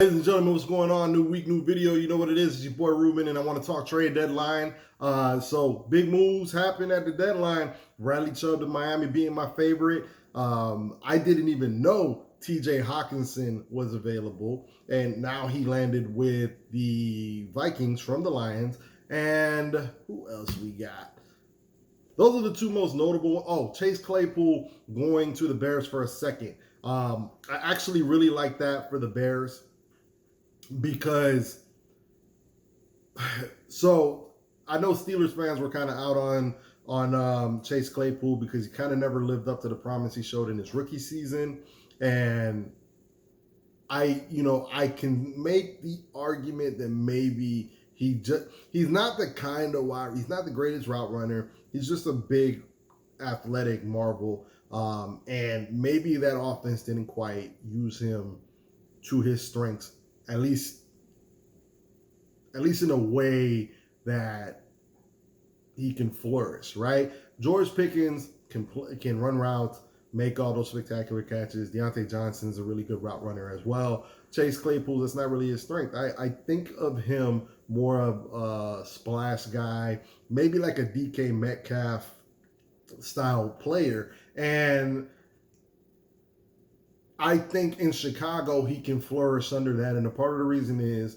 Ladies and gentlemen, what's going on? New week, new video. You know what it is. It's your boy Ruben, and I want to talk trade deadline. So big moves happened at the deadline. Bradley Chubb to Miami being my favorite. I didn't even know TJ Hawkinson was available, and now he landed with the Vikings from the Lions. And who else we got? Those are the two most notable. Oh, Chase Claypool going to the Bears for a second. I actually really like that for the Bears because so I know Steelers fans were kind of out on Chase Claypool because he kind of never lived up to the promise he showed in his rookie season, and I can make the argument that maybe he's not the kind of he's not the greatest route runner. He's just a big athletic marvel, and maybe that offense didn't quite use him to his strengths, at least in a way that he can flourish, right? George Pickens can run routes, make all those spectacular catches. Deontay Johnson's a really good route runner as well. Chase Claypool, that's not really his strength. I think of him more of a splash guy, maybe like a DK Metcalf style player. And I think in Chicago he can flourish under that. And a part of the reason is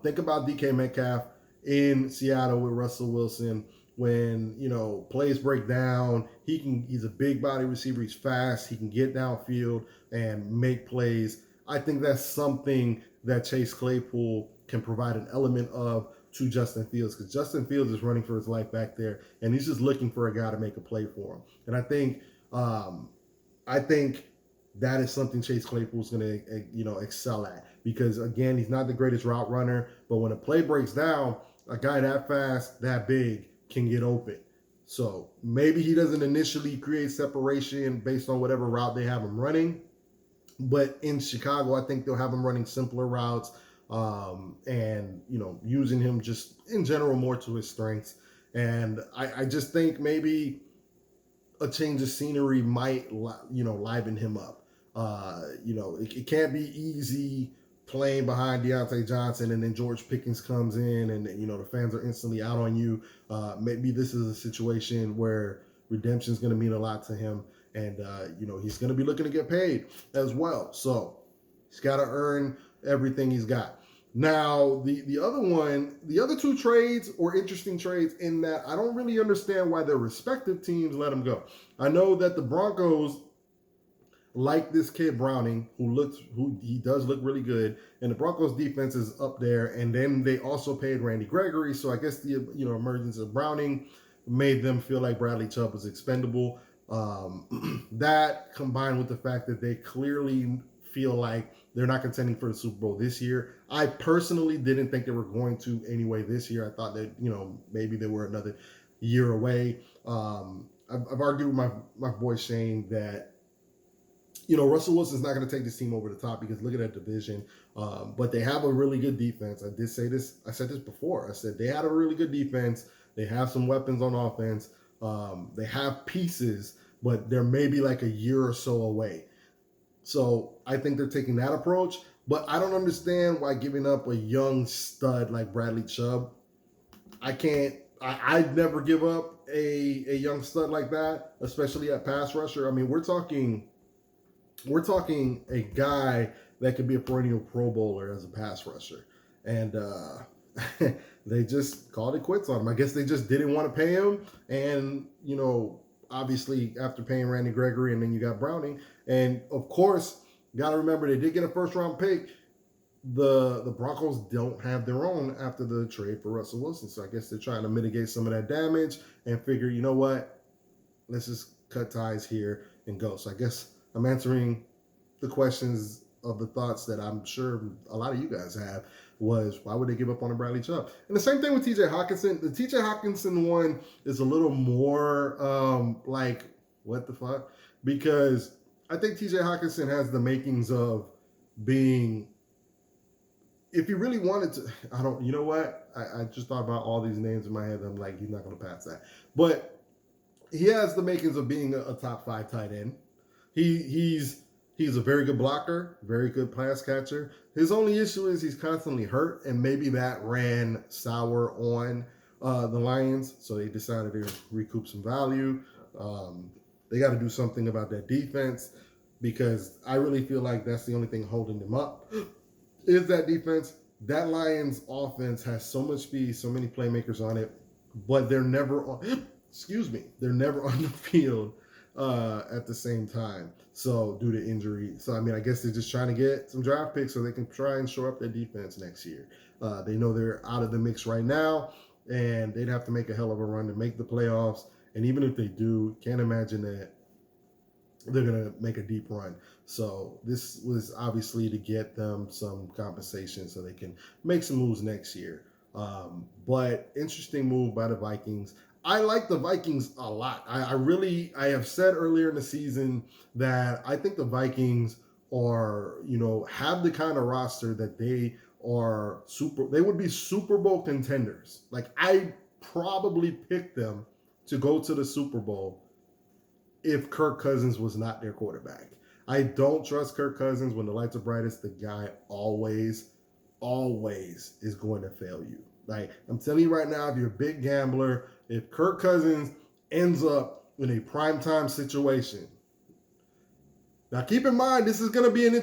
think about DK Metcalf in Seattle with Russell Wilson. When plays break down, he's a big body receiver. He's fast. He can get downfield and make plays. I think that's something that Chase Claypool can provide an element of to Justin Fields, because Justin Fields is running for his life back there, and he's just looking for a guy to make a play for him. And I think that is something Chase Claypool is going to excel at, because again, he's not the greatest route runner, but when a play breaks down, a guy that fast, that big can get open. So maybe he doesn't initially create separation based on whatever route they have him running, but in Chicago, I think they'll have him running simpler routes, and using him just in general more to his strengths. And I just think maybe a change of scenery might liven him up. It can't be easy playing behind Deontay Johnson and then George Pickens comes in and the fans are instantly out on you. Maybe this is a situation where redemption is going to mean a lot to him, and he's going to be looking to get paid as well. So he's got to earn everything he's got. Now, the other two trades or interesting trades in that I don't really understand why their respective teams let him go. I know that the Broncos like this kid Browning, who he does look really good, and the Broncos defense is up there, and then they also paid Randy Gregory, so I guess the emergence of Browning made them feel like Bradley Chubb was expendable. That combined with the fact that they clearly feel like they're not contending for the Super Bowl this year. I personally didn't think they were going to anyway this year. I thought that maybe they were another year away. I've argued with my boy Shane that Russell Wilson's not going to take this team over the top, because look at that division. But they have a really good defense. I did say this. I said this before. I said they had a really good defense. They have some weapons on offense. They have pieces, but they're maybe like a year or so away. So I think they're taking that approach. But I don't understand why giving up a young stud like Bradley Chubb. I'd never give up a young stud like that, especially at pass rusher. I mean, we're talking a guy that could be a perennial Pro Bowler as a pass rusher. And they just called it quits on him. I guess they just didn't want to pay him. And, obviously after paying Randy Gregory, and then you got Browning. And, of course, got to remember they did get a first-round pick. The Broncos don't have their own after the trade for Russell Wilson. So I guess they're trying to mitigate some of that damage and figure, you know what, let's just cut ties here and go. So I guess I'm answering the questions of the thoughts that I'm sure a lot of you guys have, was why would they give up on a Bradley Chubb? And the same thing with TJ Hawkinson. The TJ Hawkinson one is a little more like, what the fuck? Because I think TJ Hawkinson has the makings of being, if he really wanted to, you know what? I just thought about all these names in my head. I'm like, he's not going to pass that. But he has the makings of being a top 5 tight end. He's He's a very good blocker, very good pass catcher. His only issue is he's constantly hurt, and maybe that ran sour on the Lions, so they decided to recoup some value. They got to do something about that defense because I really feel like that's the only thing holding them up is that defense. That Lions offense has so much speed, so many playmakers on it, but they're never on. Excuse me, they're never on the field at the same time. So due to injury, so I mean, I guess they're just trying to get some draft picks so they can try and shore up their defense next year. They know they're out of the mix right now, and they'd have to make a hell of a run to make the playoffs. And even if they do, can't imagine that they're gonna make a deep run. So this was obviously to get them some compensation so they can make some moves next year. But interesting move by the Vikings. I like the Vikings a lot. I have said earlier in the season that I think the Vikings are, have the kind of roster that they would be Super Bowl contenders. Like I probably picked them to go to the Super Bowl if Kirk Cousins was not their quarterback. I don't trust Kirk Cousins when the lights are brightest. The guy always is going to fail you. Like I'm telling you right now, if you're a big gambler, if Kirk Cousins ends up in a primetime situation, now keep in mind this is going to be an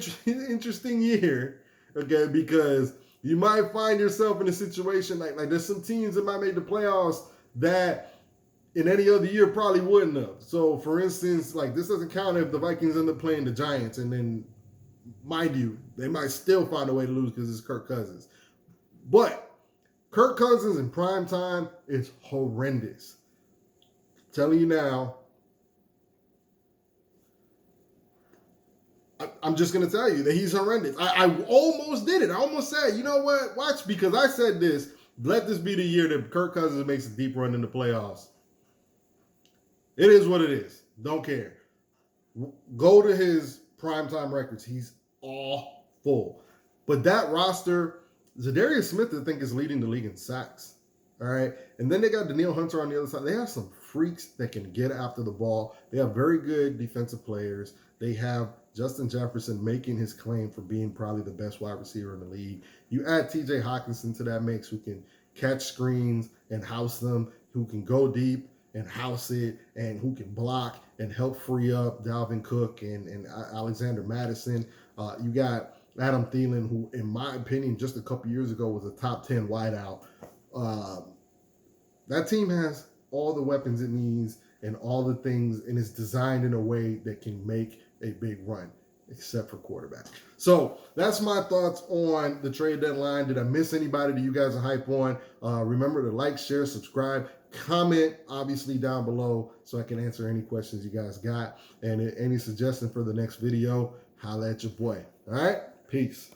interesting year, okay? Because you might find yourself in a situation like there's some teams that might make the playoffs that in any other year probably wouldn't have. So for instance, like this doesn't count if the Vikings end up playing the Giants, and then mind you, they might still find a way to lose because it's Kirk Cousins. But Kirk Cousins in prime time is horrendous. I'm telling you now, I'm just going to tell you that he's horrendous. I almost did it. I almost said, you know what? Watch, because I said this. Let this be the year that Kirk Cousins makes a deep run in the playoffs. It is what it is. Don't care. Go to his primetime records. He's awful. But that roster, Zadarius Smith, I think, is leading the league in sacks. All right. And then they got Danielle Hunter on the other side. They have some freaks that can get after the ball. They have very good defensive players. They have Justin Jefferson making his claim for being probably the best wide receiver in the league. You add TJ Hawkinson to that mix, who can catch screens and house them, who can go deep and house it, and who can block and help free up Dalvin Cook and Alexander Madison. You got Adam Thielen, who, in my opinion, just a couple years ago was a top 10 wideout. That team has all the weapons it needs and all the things, and it's designed in a way that can make a big run, except for quarterback. So that's my thoughts on the trade deadline. Did I miss anybody that you guys are hype on? Remember to like, share, subscribe, comment, obviously, down below so I can answer any questions you guys got. And any suggestion for the next video, holla at your boy. All right? Peace.